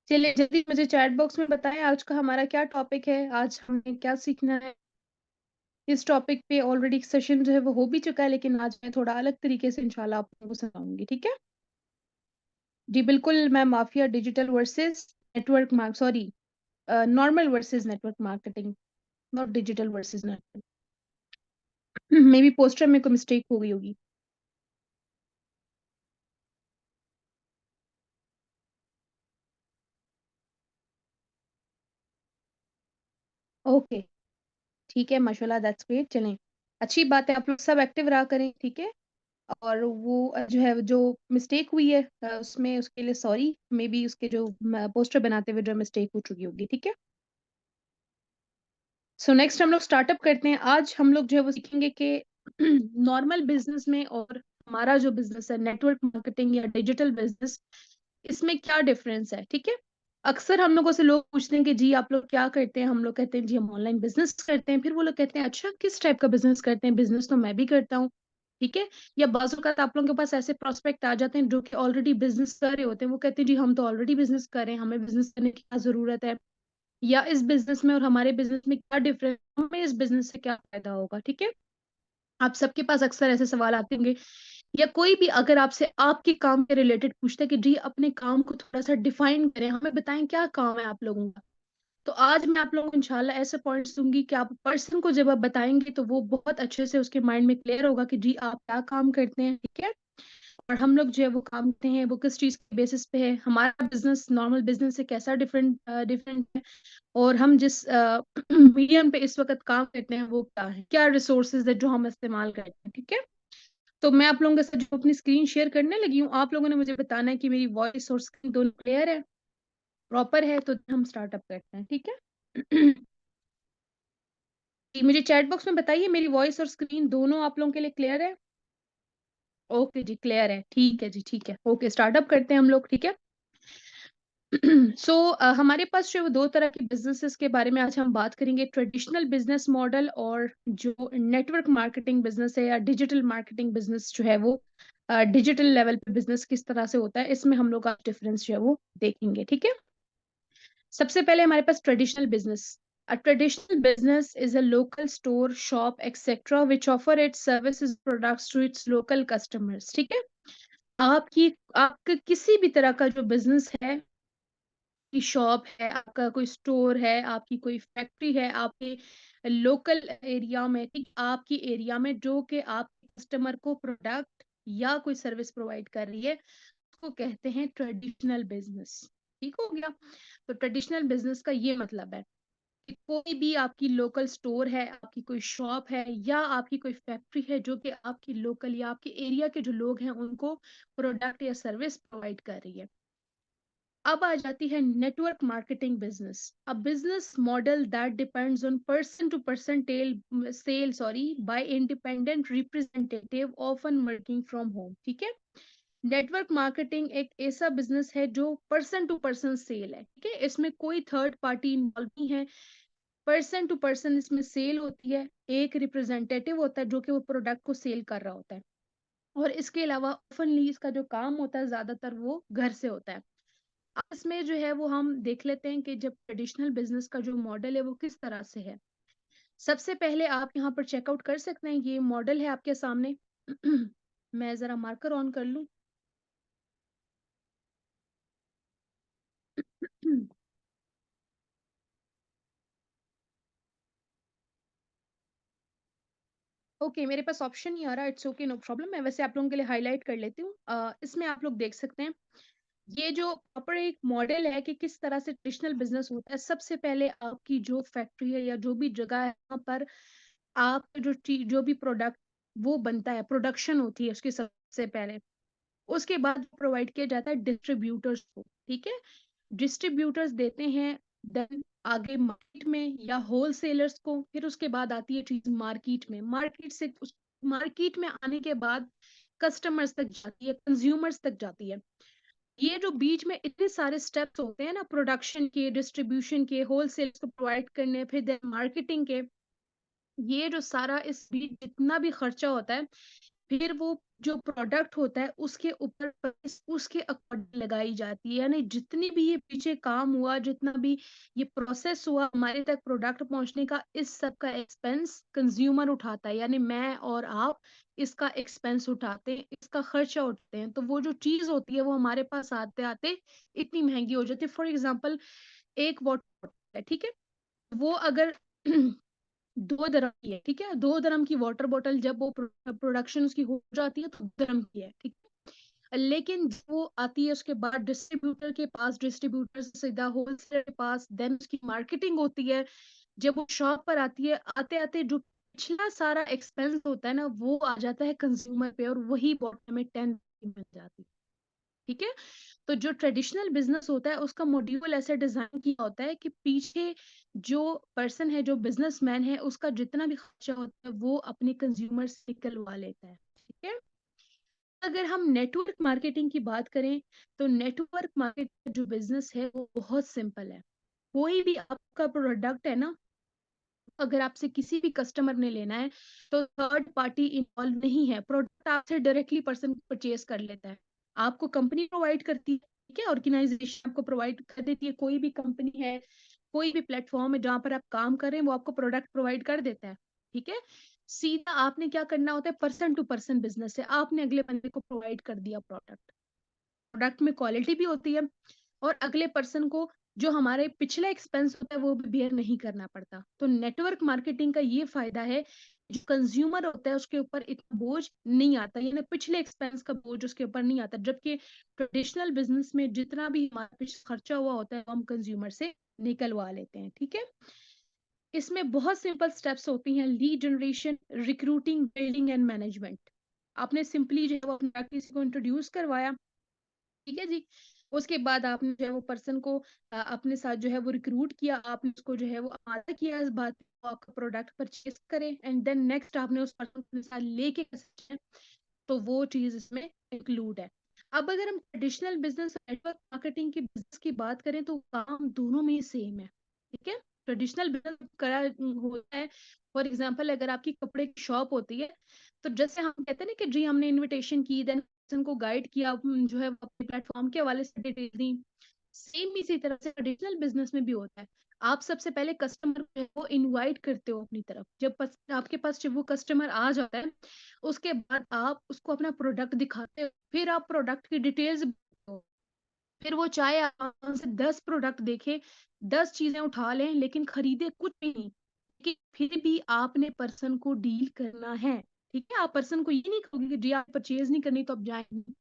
चलिए जल्दी मुझे चैट बॉक्स में बताएं आज का हमारा क्या टॉपिक है, आज हमें क्या सीखना है। इस टॉपिक पे ऑलरेडी सेशन जो है वो हो भी चुका है, लेकिन आज मैं थोड़ा अलग तरीके से इंशाल्लाह आप लोगों को समझाऊंगी। ठीक है जी, बिल्कुल। मैं mafia digital versus network mark sorry normal versus network marketing, not digital versus network. May be poster में कोई मिस्टेक हो गई होगी। ओके, ठीक है, माशाल्लाह, दैट्स ग्रेट। चलें, अच्छी बात है, आप लोग सब एक्टिव रहा करें। ठीक है, और वो जो है जो मिस्टेक हुई है उसमें उसके लिए सॉरी। मे बी उसके जो पोस्टर बनाते हुए जो मिस्टेक हो चुकी होगी। ठीक है, सो नेक्स्ट हम लोग स्टार्टअप करते हैं। आज हम लोग जो है वो सीखेंगे कि नॉर्मल बिजनेस में और हमारा जो बिजनेस है नेटवर्क मार्केटिंग या डिजिटल बिजनेस, इसमें क्या डिफरेंस है। ठीक है, अक्सर हम लोगों से लोग पूछते हैं कि जी आप लोग क्या करते हैं, हम लोग कहते हैं जी हम ऑनलाइन बिजनेस करते हैं। फिर वो लोग कहते हैं अच्छा किस टाइप का बिजनेस करते हैं, बिजनेस तो मैं भी करता हूँ। ठीक है, या बाजू का आप लोगों के पास ऐसे प्रोस्पेक्ट आ जाते हैं जो कि ऑलरेडी बिजनेस कर रहे होते हैं, वो कहते हैं जी हम तो ऑलरेडी बिजनेस कर रहे हैं, हमें बिजनेस करने की क्या जरूरत है, या इस बिजनेस में और हमारे बिजनेस में क्या डिफरेंस, हमें इस बिजनेस से क्या फायदा होगा। ठीक है, आप सबके पास अक्सर ऐसे सवाल आते होंगे, या कोई भी अगर आपसे आपके काम के रिलेटेड पूछता है कि जी अपने काम को थोड़ा सा डिफाइन करें, हमें बताएं क्या काम है आप लोगों का। तो आज मैं आप लोगों को इंशाल्लाह ऐसे पॉइंट्स दूंगी कि आप पर्सन को जब आप बताएंगे तो वो बहुत अच्छे से उसके माइंड में क्लियर होगा कि जी आप क्या काम करते हैं। ठीक है, और हम लोग जो है वो काम करते हैं वो किस चीज के बेसिस पे है, हमारा बिजनेस नॉर्मल बिजनेस से कैसा डिफरेंट डिफरेंट है, और हम जिस मीडियम पे इस वक्त काम करते हैं वो क्या है, क्या रिसोर्सेज है जो हम इस्तेमाल करते हैं। ठीक है, तो मैं आप लोगों के साथ जो अपनी स्क्रीन शेयर करने लगी हूँ, आप लोगों ने मुझे बताना है कि मेरी वॉइस और स्क्रीन दोनों क्लियर है, प्रॉपर है, तो हम स्टार्टअप करते हैं। ठीक है जी, मुझे चैट बॉक्स में बताइए मेरी वॉइस और स्क्रीन दोनों आप लोगों के लिए क्लियर है। ओके जी, क्लियर है, ठीक है जी, ठीक है, ओके स्टार्टअप करते हैं हम लोग। ठीक है सो हमारे पास जो है वो दो तरह के बिजनेसेस के बारे में आज हम बात करेंगे, ट्रेडिशनल बिजनेस मॉडल और जो नेटवर्क मार्केटिंग बिजनेस है या डिजिटल मार्केटिंग बिजनेस जो है वो डिजिटल लेवल पे बिजनेस किस तरह से होता है, इसमें हम लोग आज डिफरेंस जो है वो देखेंगे। ठीक है, सबसे पहले हमारे पास traditional business. A traditional business is a local store, shop, etc. which offer its services products to its local customers. ठीक है, आपकी आपका किसी भी तरह का जो बिजनेस है, की शॉप है, आपका कोई स्टोर है, आपकी कोई फैक्ट्री है, आपके लोकल एरिया में, ठीक, आपकी एरिया में जो कि आप कस्टमर को प्रोडक्ट या कोई सर्विस प्रोवाइड कर रही है, उसको कहते हैं ट्रेडिशनल बिजनेस। ठीक हो गया, तो ट्रेडिशनल बिजनेस का ये मतलब है कि कोई भी आपकी लोकल स्टोर है, आपकी कोई शॉप है, या आपकी कोई फैक्ट्री है जो कि आपकी लोकल या आपके एरिया के जो लोग हैं उनको प्रोडक्ट या सर्विस प्रोवाइड कर रही है। अब आ जाती है network marketing business, a business model that depends on person to person tell sell sorry by independent representative often working from home. ठीक है, नेटवर्क मार्केटिंग एक ऐसा बिजनेस है जो पर्सन टू पर्सन सेल है। ठीक है, इसमें कोई थर्ड पार्टी इन्वॉल्व नहीं है, पर्सन टू पर्सन इसमें सेल होती है, एक रिप्रेजेंटेटिव होता है जो कि वो प्रोडक्ट को सेल कर रहा होता है, और इसके अलावा ओपनली इसका जो काम होता है ज्यादातर वो घर से होता है। अब इसमें जो है वो हम देख लेते हैं कि जब ट्रेडिशनल बिजनेस का जो मॉडल है वो किस तरह से है। सबसे पहले आप यहाँ पर चेकआउट कर सकते हैं, ये मॉडल है आपके सामने। मैं जरा मार्कर ऑन कर लूं। ओके, मेरे पास ऑप्शन नहीं आ रहा, इट्स ओके, नो प्रॉब्लम, मैं वैसे आप लोगों के लिए हाईलाइट कर लेती हूँ। इसमें आप लोग देख सकते हैं ये जो प्रॉपर एक मॉडल है कि किस तरह से ट्रेडिशनल बिजनेस होता है। सबसे पहले आपकी जो फैक्ट्री है या जो भी जगह है वहाँ पर आप जो चीज जो भी प्रोडक्ट वो बनता है, प्रोडक्शन होती है उसकी सबसे पहले, उसके बाद प्रोवाइड किया जाता है डिस्ट्रीब्यूटर्स को। ठीक है, डिस्ट्रीब्यूटर्स देते हैं देन आगे मार्केट में या होलसेलर्स को, फिर उसके बाद आती है चीज मार्केट में, मार्केट से उस मार्केट में आने के बाद कस्टमर्स तक जाती है, कंज्यूमर्स तक जाती है। ये जो बीच में इतने सारे स्टेप्स होते हैं ना, प्रोडक्शन के, डिस्ट्रीब्यूशन के, होलसेल को प्रोवाइड करने, फिर मार्केटिंग के, ये जो सारा इस बीच जितना भी खर्चा होता है, फिर वो जो प्रोडक्ट होता है उसके ऊपर प्राइस उसके अकॉर्डिंग लगाई जाती है। यानी जितनी भी ये पीछे काम हुआ, जितना भी ये प्रोसेस हुआ हमारे तक प्रोडक्ट पहुंचने का, इस सब का एक्सपेंस कंज्यूमर उठाता है। यानी मैं और आप इसका एक्सपेंस उठाते हैं, इसका खर्चा उठाते हैं। तो वो जो चीज होती है वो हमारे पास आते आते इतनी महंगी हो जाती है। फॉर एग्जाम्पल, एक वाटर है, ठीक है, वो अगर 2 dirham की है, ठीक है, 2 dirham की वाटर बॉटल जब वो प्रोडक्शन उसकी हो जाती है तो 2 dirham की है, ठीक है। लेकिन वो आती है उसके बाद डिस्ट्रीब्यूटर के पास, डिस्ट्रीब्यूटर से सीधा होलसेलर के पास, देन उसकी मार्केटिंग होती है। जब वो शॉप पर आती है, आते आते जो पिछला सारा एक्सपेंस होता है ना, वो आ जाता है कंज्यूमर पे, और वही बॉटल में 10 मिल जाती है, ठीक है। तो जो ट्रेडिशनल बिजनेस होता है उसका मॉड्यूल ऐसे डिजाइन किया होता है कि पीछे जो पर्सन है, जो बिजनेसमैन है, उसका जितना भी खर्चा होता है वो अपने कंज्यूमर से निकलवा लेता है, ठीक है। अगर हम नेटवर्क मार्केटिंग की बात करें, तो नेटवर्क मार्केटिंग जो बिजनेस है वो बहुत सिंपल है। कोई भी आपका प्रोडक्ट है ना, अगर आपसे किसी भी कस्टमर ने लेना है, तो थर्ड पार्टी इन्वॉल्व नहीं है, प्रोडक्ट आपसे डायरेक्टली पर्सन परचेज कर लेता है। आपको कंपनी प्रोवाइड करती है, ठीक है, ऑर्गेनाइजेशन आपको प्रोवाइड कर देती है। कोई भी कंपनी है, कोई भी प्लेटफॉर्म है जहां पर आप काम कर रहे हैं, वो आपको प्रोडक्ट प्रोवाइड कर देता है, ठीक है। सीधा आपने क्या करना होता है, पर्सन टू पर्सन बिजनेस है, आपने अगले बंदे को प्रोवाइड कर दिया प्रोडक्ट। प्रोडक्ट में क्वालिटी भी होती है, और अगले पर्सन को जो हमारे पिछला एक्सपेंस होता है वो भी बेयर नहीं करना पड़ता। तो नेटवर्क मार्केटिंग का ये फायदा है, जो कंज्यूमर होता है उसके ऊपर इतना बोझ नहीं आता, यानी पिछले एक्सपेंस का बोझ उसके ऊपर नहीं आता। जबकि ट्रेडिशनल बिजनेस में जितना भी हमारा पीछे खर्चा हुआ होता है वो हम कंज्यूमर से निकलवा लेते हैं, ठीक है। इसमें बहुत सिंपल स्टेप्स होती हैं, lead generation, recruiting, building and management. आपने सिंपली जो है वो अपना किसी को इंट्रोड्यूस करवाया, ठीक है जी। उसके बाद आपने जो है वो पर्सन को अपने साथ जो है वो रिक्रूट किया, आपने उसको जो है वो आमादा किया इस बात पे, वो आपका प्रोडक्ट परचेज करे, एंड देन नेक्स्ट आपने उस पर्सन को अपने साथ लेके चले, तो वो चीज इसमें इंक्लूड है। अब अगर हम ट्रेडिशनल बिजनेस नेटवर्क मार्केटिंग की बिजनेस की बात करें, तो काम दोनों में सेम है, ठीक है। ट्रेडिशनल बिजनेस करा होता है, फॉर एग्जांपल अगर आपकी कपड़े की शॉप होती है, तो जैसे हम कहते हैं ना कि जी हमने इनविटेशन की, देन पर्सन को गाइड किया, जो है वो अपने प्लेटफॉर्म के हवाले से डिटेल दी। सेम इसी तरह से ट्रेडिशनल बिजनेस में भी होता है। आप सबसे पहले कस्टमर को जो है वो इनवाइट करते हो अपनी तरफ। जब आपके पास जब वो कस्टमर आ जाता है, उसके बाद आप उसको अपना प्रोडक्ट दिखाते हो, फिर आप प्रोडक्ट की डिटेल्स हो। फिर वो चाहे आप से 10 प्रोडक्ट देखे, 10 चीजें उठा लें, लेकिन खरीदे कुछ भी नहीं, कि फिर भी आपने पर्सन को डील करना है, ठीक है। आप पर्सन को ये नहीं कहोगे कि जी आप परचेज नहीं करनी तो आप जाएंगे।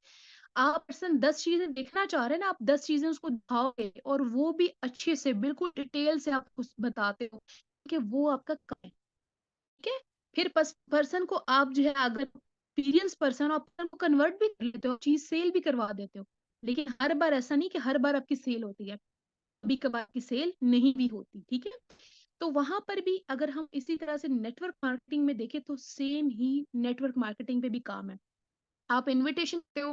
आप पर्सन 10 चीजें देखना चाह रहे हैं ना, आप 10 चीजें उसको दिखाओगे, और वो भी अच्छे से बिल्कुल डिटेल से आप उसको बताते हो कि वो आपका काम है, ठीक है। फिर पर्सन को आप जो है, अगर एक्सपीरियंस पर्सन आप पर्सन को कन्वर्ट भी कर लेते हो, चीज सेल भी करवा देते हो। लेकिन हर बार ऐसा नहीं कि हर बार आपकी सेल होती है, कभी कभार की सेल नहीं भी होती, ठीक है। तो वहां पर भी अगर हम इसी तरह से नेटवर्क मार्केटिंग में देखें, तो सेम ही नेटवर्क मार्केटिंग पे भी काम है। आप इनविटेशन देते हो,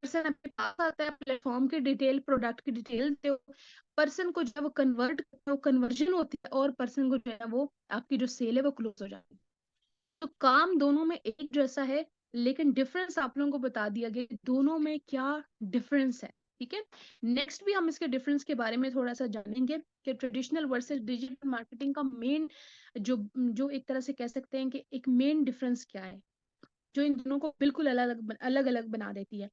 पर्सन आपके पास आता है, प्लेटफॉर्म की डिटेल, प्रोडक्ट की डिटेल देते हो, पर्सन को जो है वो कन्वर्ट करते हो, कन्वर्जन होती है, और पर्सन को जो है वो आपकी जो सेल है वो क्लोज हो जाती है। तो काम दोनों में एक जैसा है, लेकिन डिफरेंस आप लोगों को बता दिया गया कि दोनों में क्या डिफरेंस है, ठीक है। नेक्स्ट भी हम इसके डिफरेंस के बारे में थोड़ा सा जानेंगे कि ट्रेडिशनल वर्सेस डिजिटल मार्केटिंग का मेन जो जो एक तरह से कह सकते हैं कि एक मेन डिफरेंस क्या है, जो इन दोनों को बिल्कुल अलग अलग बना देती है।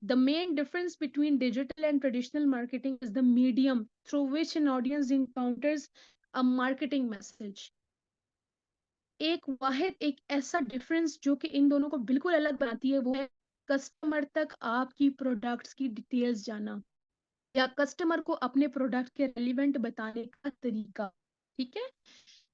The main difference between digital and traditional marketing is the medium through which an audience encounters a marketing message. एक ऐसा डिफरेंस जो कि इन दोनों को बिल्कुल अलग बनाती है, वो है कस्टमर तक आपकी प्रोडक्ट्स की डिटेल्स जाना, या कस्टमर को अपने प्रोडक्ट के रेलिवेंट बताने का तरीका, ठीक है।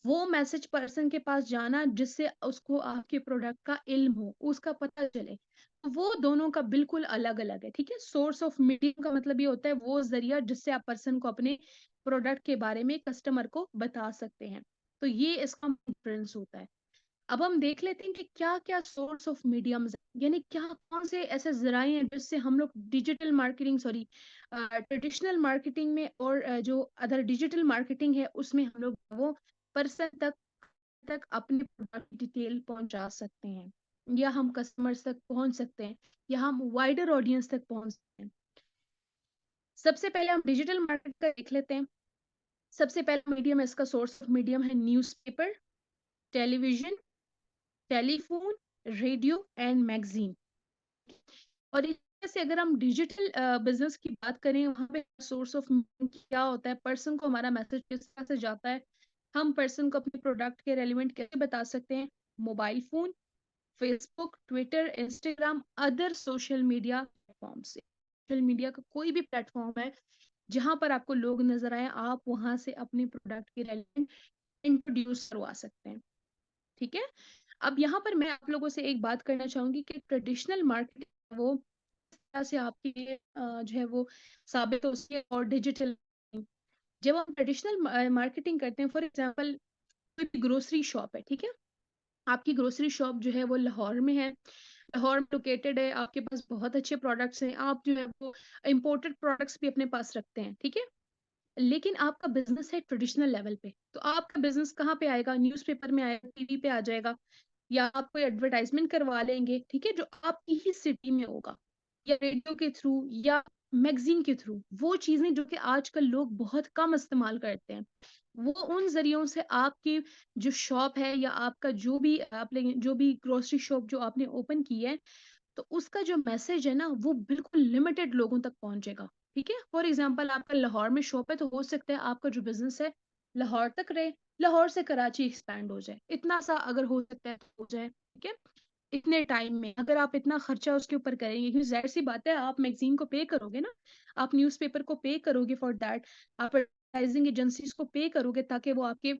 वो मैसेज पर्सन के पास जाना जिससे उसको आपके प्रोडक्ट का इल्म हो, उसका पता चले। तो वो दोनों का बिल्कुल अलग अलग है, ठीक है। सोर्स ऑफ मीडियम का मतलब ये होता है वो जरिया जिससे आप पर्सन को अपने प्रोडक्ट के बारे में कस्टमर को बता सकते हैं। तो ये इसका डिफरेंस होता है। अब हम देख लेते हैं कि क्या क्या सोर्स ऑफ मीडियम्स है, यानी क्या कौन से ऐसे जराए हैं जिससे हम लोग digital marketing, sorry traditional marketing में, और जो अदर डिजिटल मार्केटिंग है उसमें हम लोग वो पर्सन तक अपनी प्रोडक्ट डिटेल पहुंचा सकते हैं। या हम कस्टमर्स तक पहुंच सकते हैं, या हम वाइडर ऑडियंस तक पहुंच सकते हैं। सबसे पहले हम डिजिटल मार्केट का देख लेते हैं। सबसे पहला मीडियम है, इसका सोर्स ऑफ मीडियम है newspaper, television, telephone, radio and magazine. और इस तरह से अगर हम डिजिटल बिजनेस की बात करें, वहाँ पे सोर्स ऑफ क्या होता है, पर्सन को हमारा मैसेज किस तरह से जाता है, हम पर्सन को अपने प्रोडक्ट के रेलिवेंट कैसे बता सकते हैं, mobile phone, Facebook, Twitter, Instagram, other social media platform से। सोशल मीडिया का कोई भी प्लेटफॉर्म है जहां पर आपको लोग नजर आए, आप वहां से अपने प्रोडक्ट के रेलिवेंट इंट्रोड्यूस करवा सकते हैं। ठीक है। अब यहाँ पर मैं आप लोगों से एक बात करना चाहूंगी कि ट्रेडिशनल मार्केटिंग वो किस तरह से आपके लिए जो है वो साबित हो सकती है, और डिजिटल। जब हम ट्रेडिशनल मार्केटिंग करते हैं, फॉर एग्जांपल कोई ग्रोसरी शॉप है, ठीक है, आपकी ग्रोसरी शॉप जो है वो लाहौर में है, लाहौर में लोकेटेड है, आपके पास बहुत अच्छे प्रोडक्ट्स हैं, आप जो है वो इम्पोर्टेड प्रोडक्ट्स भी अपने पास रखते हैं, ठीक है, लेकिन आपका बिजनेस है ट्रेडिशनल लेवल पे, तो आपका बिजनेस कहाँ पे आएगा, न्यूज़पेपर में आएगा, टीवी पे आ जाएगा, या आप कोई एडवर्टाइजमेंट करवा लेंगे, ठीक है, जो आपकी ही सिटी में होगा, या रेडियो के थ्रू, या मैगजीन के थ्रू। वो चीजें जो कि आजकल लोग बहुत कम इस्तेमाल करते हैं, वो उन जरियों से आपकी जो शॉप है, या आपका जो भी आपने जो भी ग्रोसरी शॉप जो आपने ओपन की है, तो उसका जो मैसेज है ना, वो बिल्कुल लिमिटेड लोगों तक पहुंचेगा। ठीक है, फॉर एग्जांपल आपका लाहौर में शॉप है, तो हो सकता है आपका जो बिजनेस है लाहौर तक रहे, लाहौर से कराची एक्सपैंड हो जाए, इतना सा अगर हो सकता है तो हो जाए। ठीक है, इतने टाइम में अगर आप इतना खर्चा उसके ऊपर करेंगे, क्योंकि जाहिर सी बात है आप मैगजीन को पे करोगे ना, आप न्यूज़पेपर को पे करोगे फॉर दैट, आप एडवर्टाइजिंग एजेंसीज को पे करोगे ताकि वो आपके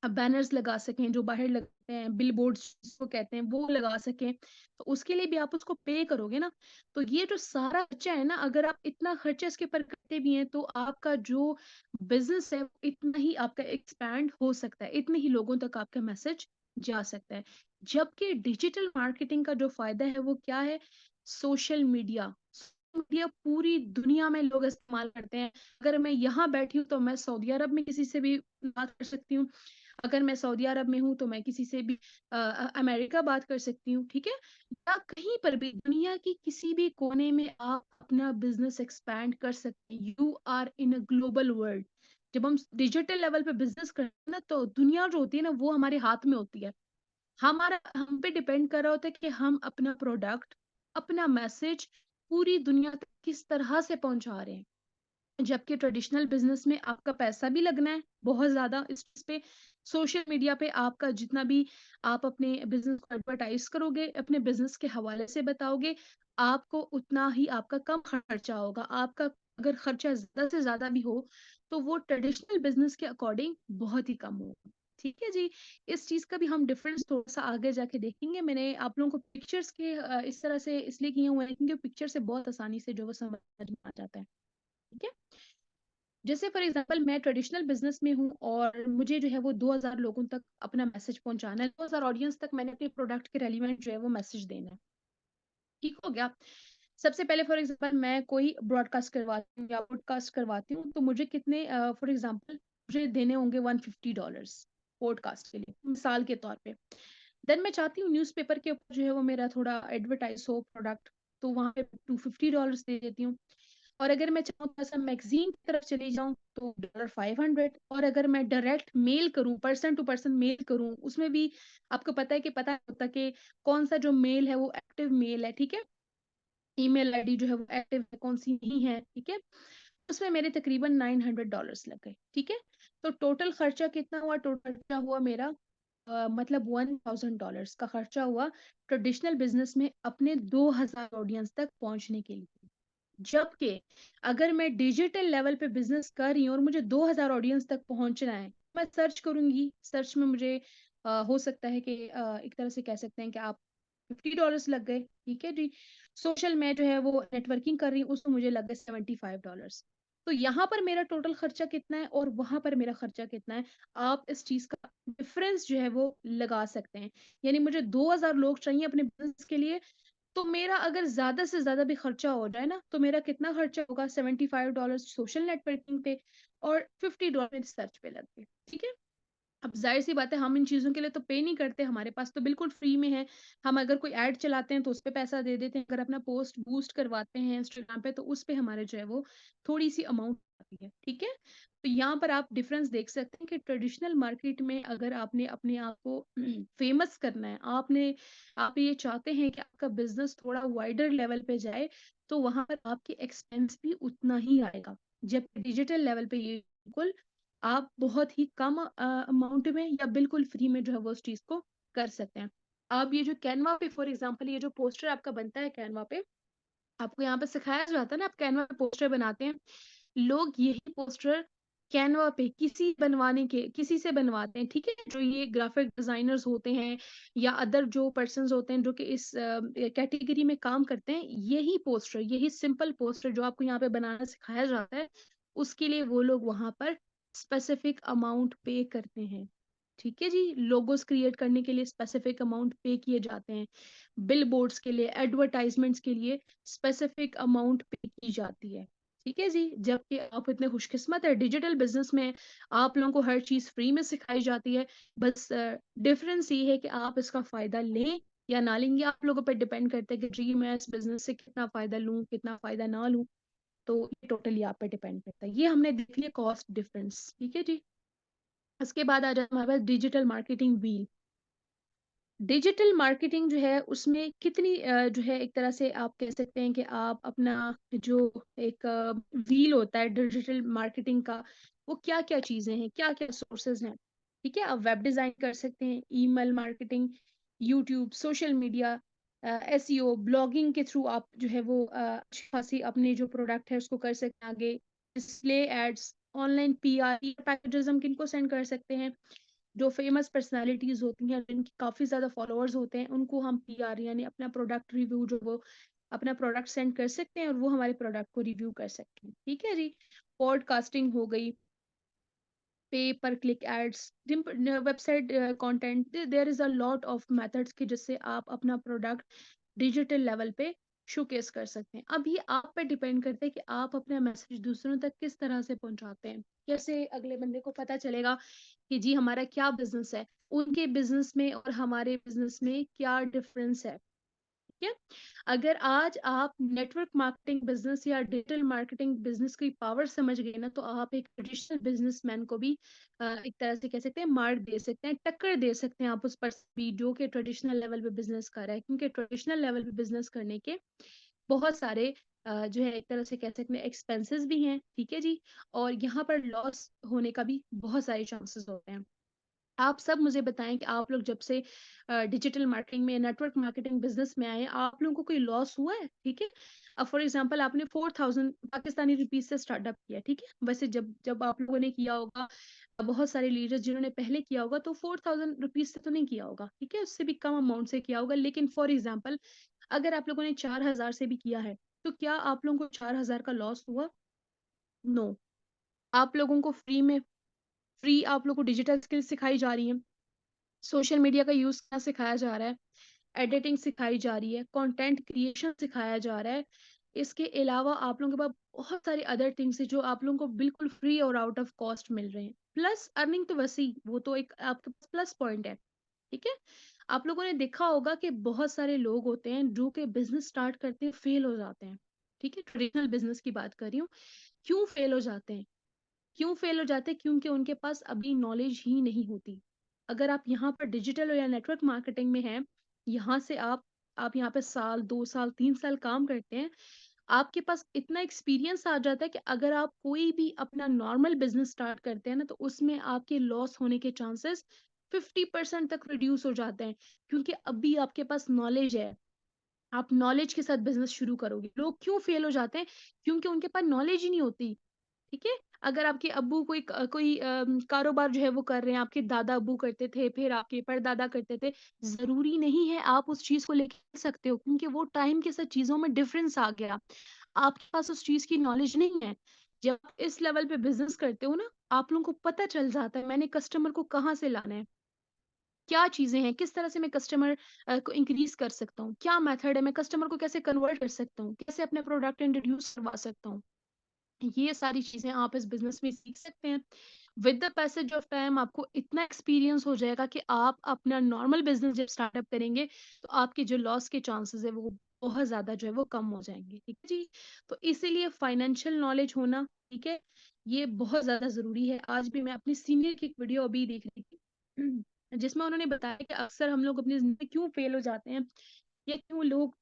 बैनर्स लगा सकें, जो बाहर लगते हैं, बिल बोर्ड्स जिसको कहते हैं, वो लगा सकें, तो उसके लिए भी आप उसको पे करोगे ना। तो ये जो सारा खर्चा है ना, अगर आप इतना खर्चा इसके ऊपर करते भी हैं, तो आपका जो बिजनेस है वो इतना ही आपका एक्सपैंड हो सकता है, इतने ही लोगों तक आपका मैसेज जा सकता है। जबकि डिजिटल मार्केटिंग का जो फायदा है वो क्या है, सोशल मीडिया। सोशल मीडिया पूरी दुनिया में लोग इस्तेमाल करते हैं। अगर मैं यहाँ बैठी हूँ तो मैं सऊदी अरब में किसी से भी बात कर सकती हूँ, अगर मैं सऊदी अरब में हूँ तो मैं किसी से भी अमेरिका बात कर सकती हूँ, ठीक है, या कहीं पर भी दुनिया की किसी भी कोने में आप अपना बिजनेस एक्सपैंड कर सकते हैं। You are in a global world. जब हम डिजिटल लेवल पे बिजनेस करते हैं ना, तो दुनिया जो होती है ना वो हमारे हाथ में होती है। हमारा हम पे डिपेंड कर रहा होता है कि हम अपना प्रोडक्ट, अपना मैसेज पूरी दुनिया तक किस तरह से पहुंचा रहे हैं। जबकि ट्रेडिशनल बिजनेस में आपका पैसा भी लगना है बहुत ज्यादा इस चीज पे, सोशल मीडिया पे आपका जितना भी आप अपने बिजनेस को एडवर्टाइज करोगे, अपने बिजनेस के हवाले से बताओगे, आपको उतना ही आपका कम खर्चा होगा। आपका अगर खर्चा ज्यादा से ज्यादा भी हो, तो वो ट्रेडिशनल बिजनेस के अकॉर्डिंग बहुत ही कम होगा। ठीक है जी। इस चीज का भी हम डिफरेंस थोड़ा सा आगे जाके देखेंगे। मैंने आप लोगों को पिक्चर्स के इस तरह से इसलिए किए हुए हैं क्योंकि पिक्चर से बहुत आसानी से जो वो समझ में आ जाता है। ठीक है, जैसे फॉर एग्जांपल मैं ट्रेडिशनल बिजनेस में हूँ और मुझे जो है वो 2000 लोगों तक अपना मैसेज पहुंचाना है, 2000 ऑडियंस तक मैंने अपने प्रोडक्ट के रेलिवेंट जो है वो मैसेज देना है। ठीक हो गया। सबसे पहले फॉर एग्जांपल मैं कोई ब्रॉडकास्ट करवाती हूँ या पॉडकास्ट करवाती हूँ, तो मुझे कितने फॉर एग्जांपल मुझे देने होंगे $150 पॉडकास्ट के लिए, मिसाल के तौर पे। देन मैं चाहती हूँ न्यूज़पेपर के ऊपर जो है वो मेरा थोड़ा एडवर्टाइज हो प्रोडक्ट, तो वहां पे $250 दे देती हूँ। और अगर मैं चाहूँ थोड़ा सा मैगजीन की तरफ चली जाऊँ तो $500। और अगर मैं डायरेक्ट मेल करूँ, पर्सन टू पर्सन मेल करूँ, उसमें भी आपको पता है कि पता होता है कि कौन सा जो मेल है वो एक्टिव मेल है, ठीक है, ईमेल आईडी जो है वो एक्टिव है, कौन सी नहीं है, ठीक है। उसमें मेरे तकरीबन $900 लग गए। ठीक है, तो टोटल खर्चा कितना हुआ, टोटल खर्चा हुआ मेरा मतलब $1000 का खर्चा हुआ ट्रेडिशनल बिजनेस में अपने 2000 ऑडियंस तक पहुंचने के लिए। जबकि अगर मैं डिजिटल लेवल पे बिजनेस कर रही हूँ और मुझे 2000 ऑडियंस तक पहुंचना है, मैं सर्च करूंगी, सर्च में मुझे हो सकता है कि एक तरह से कह सकते हैं कि आप $50 लग गए। ठीक है जी। सोशल में जो है वो नेटवर्किंग कर रही हूँ, उसमें मुझे लग गए $75। तो यहाँ पर मेरा टोटल खर्चा कितना है और वहां पर मेरा खर्चा कितना है, आप इस चीज का डिफरेंस जो है वो लगा सकते हैं। यानी मुझे 2000 लोग चाहिए अपने बिजनेस के लिए, तो मेरा अगर ज्यादा से ज्यादा भी खर्चा हो जाए ना, तो मेरा कितना खर्चा होगा, $75 सोशल नेटवर्किंग पे और $50 रिसर्च पे लग गए। ठीक है, अब ज़ाहिर-सी बात है हम इन चीज़ों के लिए तो पे नहीं करते, हमारे पास तो बिल्कुल फ्री में है। हम अगर कोई ऐड चलाते हैं तो उसपे पैसा दे देते हैं, अगर अपना पोस्ट बूस्ट करवाते हैं इंस्टाग्राम पे तो उसपे हमारे जो है वो थोड़ी-सी अमाउंट आती है, ठीक है? तो यहाँ पर आप डिफ़रेंस देख सकते हैं कि ट्रेडिशनल मार्केट में अगर आपने अपने आप को फ़ेमस करना है, आप ये चाहते हैं कि आपका बिज़नेस थोड़ा वाइडर लेवल पे जाए, तो वहाँ पर आपके एक्सपेंस भी उतना ही आएगा। जबकि डिजिटल लेवल पे ये बिल्कुल आप बहुत ही कम अमाउंट में या बिल्कुल फ्री में जो है वो उस चीज़ को कर सकते हैं। आप ये जो कैनवा पे फॉर एग्ज़ाम्पल ये जो पोस्टर आपका बनता है कैनवा पे, आपको यहाँ पे सिखाया जाता है ना आप कैनवा पे पोस्टर बनाते हैं। लोग यही पोस्टर कैनवा पे किसी से बनवाते हैं, ठीक है? जो ये ग्राफ़िक डिज़ाइनर्स होते हैं या अदर जो पर्सन्स होते हैं जो कि इस कैटेगरी में काम करते हैं, यही सिंपल पोस्टर जो आपको यहाँ पे बनाना सिखाया जाता है, उसके लिए वो लोग वहाँ पर स्पेसिफिक अमाउंट पे करते हैं। ठीक है जी? लोगोस क्रिएट करने के लिए स्पेसिफिक अमाउंट पे किए जाते हैं। बिलबोर्ड्स के लिए, एडवर्टाइज़मेंट्स के लिए स्पेसिफिक अमाउंट पे की जाती है। ठीक है जी? जबकि आप इतने खुशकिस्मत हैं डिजिटल बिज़नेस में आप लोगों को हर चीज़ फ्री में सिखाई जाती है। बस डिफ़रेंस ये है कि आप इसका फ़ायदा लें या ना लें, ये आप लोगों पे डिपेंड करता है कि जी मैं इस बिज़नेस से कितना फ़ायदा लूँ, कितना फ़ायदा ना लूँ। तो ये टोटली आप पे डिपेंड करता है। ये हमने देख लिया कॉस्ट डिफ़रेंस, ठीक है जी? इसके बाद आ जाता है हमारे पास digital marketing wheel. Digital marketing जो है उसमें कितनी जो है एक तरह से आप कह सकते हैं कि आप अपना जो एक व्हील होता है डिजिटल मार्केटिंग का वो क्या-क्या चीज़ें हैं, क्या-क्या सोर्सेज़ हैं, ठीक है? आप वेब डिज़ाइन कर सकते हैं, email marketing, YouTube, social media SEO, blogging के थ्रू आप जो है वो अच्छी खासी अपने जो प्रोडक्ट है उसको कर सकते हैं आगे, display ads, online PR packages हम किनको सेंड कर सकते हैं जो फेमस पर्सनैलिटीज़ होती हैं, जिनके काफ़ी ज़्यादा फॉलोअर्स होते हैं, उनको हम पीआर यानी अपना प्रोडक्ट रिव्यू जो वो अपना प्रोडक्ट सेंड कर सकते हैं और वो हमारे प्रोडक्ट को रिव्यू कर सकते हैं। ठीक है जी? पॉडकास्टिंग हो गई, pay per click ads, website content there is a lot of methods कि जिससे आप अपना प्रोडक्ट डिजिटल लेवल पे शोकेस कर सकते हैं। अब ये आप पे डिपेंड करता है कि आप अपना मैसेज दूसरों तक किस तरह से पहुँचाते हैं। कैसे अगले बंदे को पता चलेगा कि जी हमारा क्या बिज़नेस है, उनके बिज़नेस में और हमारे बिज़नेस में क्या डिफ़रेंस है, ठीक है? अगर आज आप नेटवर्क मार्केटिंग बिज़नेस या डिजिटल मार्केटिंग बिज़नेस की पावर समझ गए ना, तो आप एक ट्रेडिशनल बिज़नेसमैन को भी एक तरह से कह सकते हैं मार दे सकते हैं, टक्कर दे सकते हैं आप उस पर्सन भी जो कि ट्रेडिशनल लेवल पे बिज़नेस कर रहा है। क्योंकि ट्रेडिशनल लेवल पे बिज़नेस करने के बहुत सारे जो है एक तरह से कह सकते हैं एक्सपेंसेस भी हैं, ठीक है जी? और यहाँ पर लॉस होने का भी बहुत सारे चांसेस होते हैं। आप सब मुझे बताएँ कि आप लोग जब से डिजिटल मार्केटिंग में नेटवर्क मार्केटिंग बिज़नेस में आए हैं, आप लोगों को कोई लॉस हुआ है? ठीक है? फॉर एग्ज़ाम्पल आपने 4000 पाकिस्तानी रुपीज़ से स्टार्टअप किया, ठीक है? वैसे जब जब आप लोगों ने किया होगा, बहुत सारे लीडर्स जिन्होंने पहले किया होगा तो 4000 रुपीज़ से तो नहीं किया होगा, ठीक है? उससे भी कम अमाउंट से किया होगा। लेकिन फॉर एग्ज़ाम्पल अगर आप लोगों ने 4000 से भी किया है, तो क्या आप लोगों को 4000 का लॉस हुआ? नो। आप लोगों को फ्री आप लोगों को डिजिटल स्किल्स सिखाई जा रही हैं। सोशल मीडिया का यूज़ करना सिखाया जा रहा है, एडिटिंग सिखाई जा रही है, कंटेंट क्रिएशन सिखाया जा रहा है। इसके अलावा आप लोगों के पास बहुत सारे अदर थिंग्स हैं जो आप लोगों को बिल्कुल फ्री और आउट ऑफ कॉस्ट मिल रहे हैं। प्लस अर्निंग तो वैसे ही वो तो एक आपके पास प्लस पॉइंट है, ठीक है? आप लोगों ने देखा होगा कि बहुत सारे लोग होते हैं जो कि बिज़नेस स्टार्ट करते हैं फेल हो जाते हैं, ठीक है? ट्रेडिशनल बिज़नेस की बात कर रही हूँ। क्यों फेल हो जाते हैं? क्यों फेल हो जाते हैं? क्योंकि उनके पास अभी नॉलेज ही नहीं होती। अगर आप यहाँ पर डिजिटल या नेटवर्क मार्केटिंग में हैं, यहाँ से आप यहाँ पे साल, 2 साल, 3 साल काम करते हैं, आपके पास इतना एक्सपीरियंस आ जाता है कि अगर आप कोई भी अपना नॉर्मल बिज़नेस स्टार्ट करते हैं ना, तो उसमें आपके लॉस होने के चांसेस 50% तक रिड्यूस हो जाते हैं। क्योंकि अभी आपके पास नॉलेज है, आप नॉलेज के साथ बिज़नेस शुरू करोगे। लोग क्यों फेल हो जाते हैं? क्योंकि उनके पास नॉलेज ही नहीं होती। ठीक है? अगर आपके अब्बू कोई कारोबार जो है वो कर रहे हैं, आपके दादा-अब्बू करते थे, फिर आपके परदादा करते थे, ज़रूरी नहीं है आप उस चीज़ को लेके चल सकते हो क्योंकि वो टाइम के साथ चीज़ों में डिफ़रेंस आ गया। आपके पास उस चीज़ की नॉलेज नहीं है। जब आप इस लेवल पे बिज़नेस करते हो ना, आप लोगों को पता चल जाता है मैंने कस्टमर को कहाँ से लाना है, क्या चीज़ें हैं, किस तरह से मैं कस्टमर को इंक्रीज़ कर सकता हूँ, क्या मेथड है, मैं कस्टमर को कैसे कन्वर्ट कर सकता हूँ, कैसे अपने प्रोडक्ट इंट्रोड्यूस करवा सकता हूँ। ये सारी चीज़ें आप इस बिज़नेस में सीख सकते हैं with the passage of time आपको इतना एक्सपीरियंस हो जाएगा कि आप अपना नॉर्मल बिजनेस जब स्टार्टअप करेंगे तो आपके जो लॉस के चांसेस है वो बहुत ज्यादा जो है वो कम हो जाएंगे। ठीक है जी। तो इसीलिए फाइनेंशियल नॉलेज होना, ठीक है, ये बहुत ज्यादा जरूरी है। आज भी मैं अपनी सीनियर की एक वीडियो अभी देख रही थी जिसमें उन्होंने बताया कि अक्सर हम लोग अपनी जिंदगी में क्यों फेल हो जाते हैं या क्यों लोग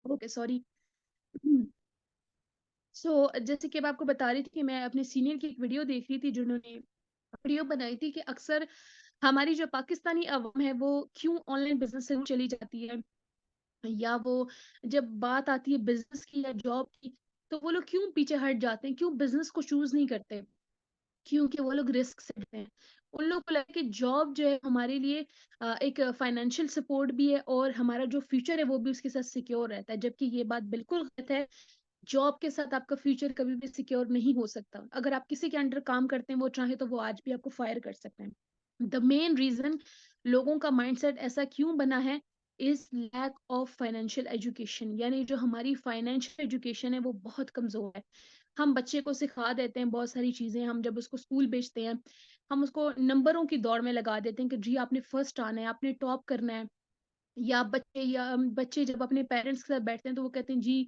ओके सॉरी। जैसे कि मैं आपको बता रही थी कि मैं अपने सीनियर की एक वीडियो देख रही थी जिन्होंने वीडियो बनाई थी कि अक्सर हमारी जो पाकिस्तानी अवाम है वो क्यों ऑनलाइन बिजनेस से चली जाती है, या वो जब बात आती है बिजनेस की या जॉब की तो वो लोग क्यों पीछे हट जाते हैं, क्यों बिजनेस को चूज नहीं करते, क्योंकि वो लोग रिस्क से लेते हैं। उन लोगों को लगता है कि जॉब जो है हमारे लिए एक फाइनेंशियल सपोर्ट भी है और हमारा जो फ्यूचर है वो भी उसके साथ सिक्योर रहता है, जबकि ये बात बिल्कुल गलत है। जॉब के साथ आपका फ्यूचर कभी भी सिक्योर नहीं हो सकता। अगर आप किसी के अंडर काम करते हैं वो चाहे तो वो आज भी आपको फायर कर सकते हैं। द मेन रीजन लोगों का माइंडसेट ऐसा क्यों बना है is lack of financial education, यानी जो हमारी फाइनेंशियल एजुकेशन है वो बहुत कमजोर है। हम बच्चे को सिखा देते हैं बहुत सारी चीजें, हम जब उसको स्कूल भेजते हैं हम उसको नंबरों की दौड़ में लगा देते हैं कि जी आपने फर्स्ट आना है, आपने टॉप करना है। या बच्चे जब अपने पेरेंट्स के साथ बैठते हैं तो वो कहते हैं जी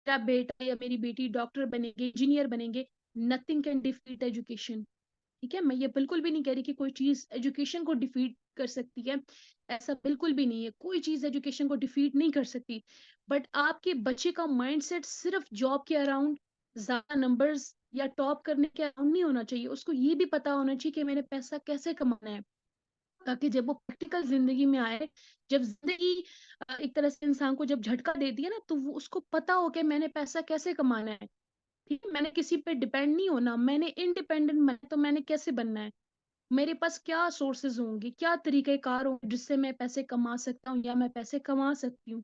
मेरा बेटा या मेरी बेटी डॉक्टर बनेंगे, इंजीनियर बनेंगे। Nothing can defeat education. ठीक है, मैं ये बिल्कुल भी नहीं कह रही कि कोई चीज एजुकेशन को डिफीट कर सकती है, ऐसा बिल्कुल भी नहीं है, कोई चीज एजुकेशन को डिफीट नहीं कर सकती। बट आपके बच्चे का माइंडसेट सिर्फ जॉब के अराउंड, ज्यादा नंबर्स या टॉप करने के अराउंड नहीं होना चाहिए। उसको ये भी पता होना चाहिए कि मैंने पैसा कैसे कमाना है, ताकि जब वो प्रैक्टिकल जिंदगी में आए, जब जिंदगी एक तरह से इंसान को जब झटका देती है ना तो वो उसको पता हो कि मैंने पैसा कैसे कमाना है। ठीक है, मैंने किसी पे डिपेंड नहीं होना, मैंने इंडिपेंडेंट मैं तो मैंने कैसे बनना है, मेरे पास क्या सोर्सेज होंगे, क्या तरीकेकार होंगे जिससे मैं पैसे कमा सकता हूँ या मैं पैसे कमा सकती हूँ।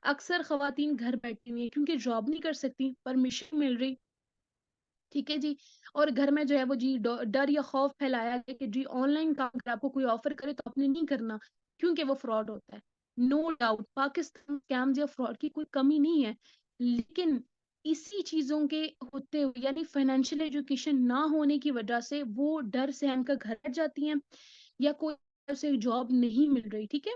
अक्सर खवातीन घर बैठी हुई है क्योंकि जॉब नहीं कर सकती, परमिशन मिल रही। ठीक है जी। और घर में जो है वो जी डर या खौफ फैलाया गया कि जी ऑनलाइन काम अगर आपको कोई ऑफर करे तो आपने नहीं करना क्योंकि वो फ्रॉड होता है। नो डाउट पाकिस्तान स्कैम्स या फ्रॉड की कोई कमी नहीं है, लेकिन इसी चीजों के होते हुए यानी फाइनेंशियल एजुकेशन ना होने की वजह से वो डर से हमका घर बैठ जाती हैं या कोई उसे जॉब नहीं मिल रही। ठीक है,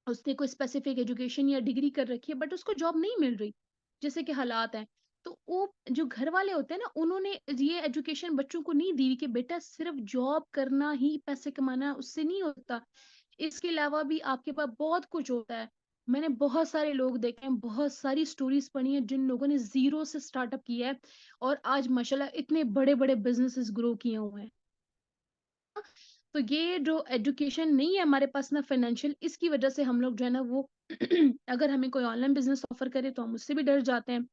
उसने कोई स्पेसिफिक एजुकेशन या डिग्री कर रखी है बट उसको जॉब नहीं मिल रही, जैसे कि हालात हैं। तो वो जो घर वाले होते हैं ना उन्होंने ये एजुकेशन बच्चों को नहीं दी कि बेटा सिर्फ जॉब करना ही पैसे कमाना है, उससे नहीं होता। इसके अलावा भी आपके पास बहुत कुछ होता है। मैंने बहुत सारे लोग देखे हैं, बहुत सारी स्टोरीज पढ़ी हैं जिन लोगों ने जीरो से स्टार्टअप किया है और आज माशाल्लाह इतने बड़े बड़े बिजनेसेस ग्रो किए हुए हैं। तो ये जो एजुकेशन नहीं है हमारे पास ना फाइनेंशियल, इसकी वजह से हम लोग जो है ना वो अगर हमें कोई ऑनलाइन बिजनेस ऑफर करे तो हम उससे भी डर जाते हैं।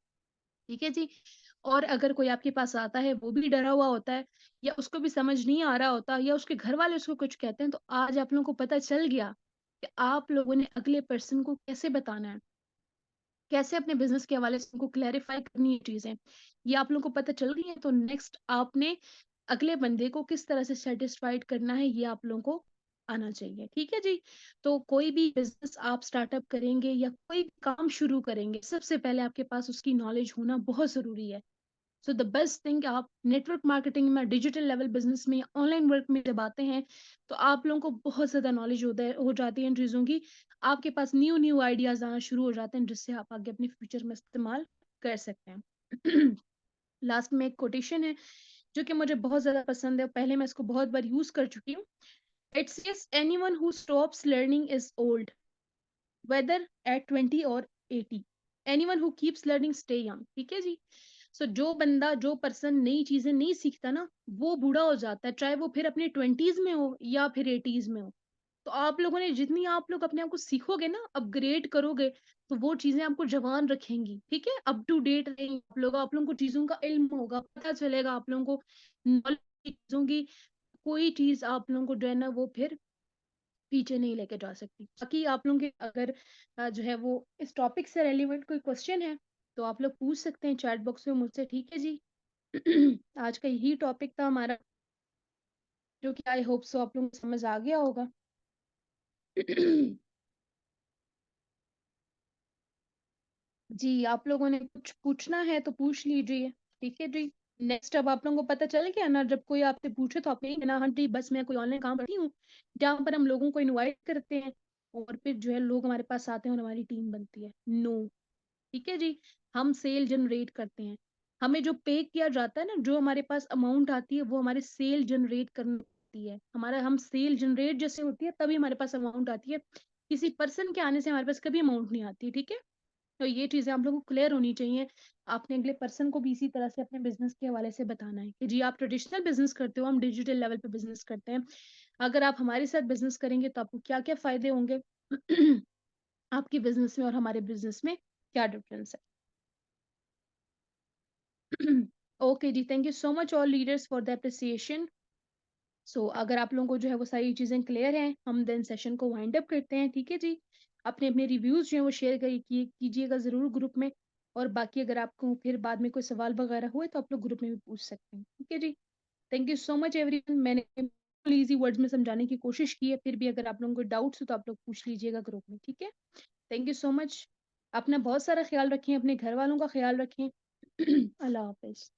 ठीक है जी। और अगर कोई आपके पास आता है वो भी डरा हुआ होता है या उसको भी समझ नहीं आ रहा होता या उसके घर वाले उसको कुछ कहते हैं, तो आज आप लोगों को पता चल गया कि आप लोगों ने अगले पर्सन को कैसे बताना है, कैसे अपने बिजनेस के हवाले से उनको क्लैरिफाई करनी है चीजें। ये आप लोगों को पता चल गई है तो नेक्स्ट आपने अगले बंदे को किस तरह से सेटिस्फाइड करना है ये आप लोगों को आना चाहिए। ठीक है जी। तो कोई भी बिजनेस आप स्टार्टअप करेंगे या कोई भी काम शुरू करेंगे सबसे पहले आपके पास उसकी नॉलेज होना बहुत जरूरी है। सो द बेस्ट थिंग, आप नेटवर्क मार्केटिंग में, डिजिटल लेवल बिजनेस में, ऑनलाइन वर्क में जब आते हैं तो आप लोगों को बहुत ज्यादा नॉलेज हो जाती है इन चीजों की। आपके पास न्यू न्यू आइडियाज आना शुरू हो जाते हैं जिससे आप आगे अपने फ्यूचर में इस्तेमाल कर सकते हैं। लास्ट में एक कोटेशन है जो कि मुझे बहुत ज्यादा पसंद है, पहले मैं इसको बहुत बार यूज कर चुकी हूँ। It says anyone who stops learning is old, whether at 20 और 80। Anyone who keeps learning stay young. ठीक है जी। सो जो बंदा, जो पर्सन नई चीजें नहीं सीखता ना वो बूढ़ा हो जाता है, चाहे वो फिर अपने 20s में हो या फिर 80s में हो। तो आप लोगों ने जितनी आप लोग अपने आप को सीखोगे ना, अपग्रेड करोगे, तो वो चीजें आपको जवान रखेंगी। ठीक है, अप टू डेट रहेंगे आप लोगों को चीजों का इल्म होगा, पता चलेगा आप लोगों को नॉलेज चीजों की। कोई चीज आप लोगों को जो है ना वो फिर पीछे नहीं लेके जा सकती। बाकी आप लोगों के अगर जो है वो इस टॉपिक से रेलिवेंट कोई क्वेश्चन है तो आप लोग पूछ सकते हैं चैट बॉक्स में मुझसे। ठीक है जी। आज का यही टॉपिक था हमारा। जो कि आई होप सो आप लोगों को समझ आ गया होगा। जी, आप लोगों ने कुछ पूछना है तो पूछ लीजिए। ठीक है जी। नेक्स्ट, अब आप लोगों को पता चल गया ना, जब कोई आपसे पूछे तो आप यही कहना, हाँ जी बस मैं कोई ऑनलाइन काम करती हूँ जहाँ पर हम लोगों को इनवाइट करते हैं और फिर जो है लोग हमारे पास आते हैं और हमारी टीम बनती है। नो, ठीक है जी। हम सेल जनरेट करते हैं। हमें जो पे किया जाता है ना, जो हमारे पास अमाउंट आती है वो हमारे सेल जनरेट करनी होती है। हमारा हम सेल जनरेट जैसे होती है तभी हमारे पास अमाउंट आती है। किसी पर्सन के आने से हमारे पास कभी अमाउंट नहीं आती। ठीक है, तो ये चीजें आप लोगों को क्लियर होनी चाहिए। आपने अगले पर्सन को भी इसी तरह से अपने बिजनेस के हवाले से बताना है कि जी आप ट्रेडिशनल बिजनेस करते हो, हम डिजिटल लेवल पे बिजनेस करते हैं। अगर आप हमारे साथ बिजनेस करेंगे तो आपको क्या क्या फायदे होंगे। आपकी बिजनेस में और हमारे बिजनेस में क्या डिफरेंस है। ओके जी, thank you so much all leaders for the appreciation. So अगर आप लोगों को जो है वो सारी चीजें क्लियर हैं, हम देन सेशन को वाइंड अप करते हैं। ठीक है जी। अपने अपने रिव्यूज जो है वो शेयर कीजिएगा जरूर ग्रुप में। और बाकी अगर आपको फिर बाद में कोई सवाल वगैरह हुए तो आप लोग ग्रुप में भी पूछ सकते हैं। ठीक है जी। Thank you so much everyone. मैंने इजी वर्ड्स में समझाने की कोशिश की है, फिर भी अगर आप लोगों को डाउट्स हो तो आप लोग पूछ लीजिएगा ग्रुप में। ठीक है। Thank you so much. अपना बहुत सारा ख्याल रखें, अपने घर वालों का ख्याल रखें। अल्लाह हाफिज।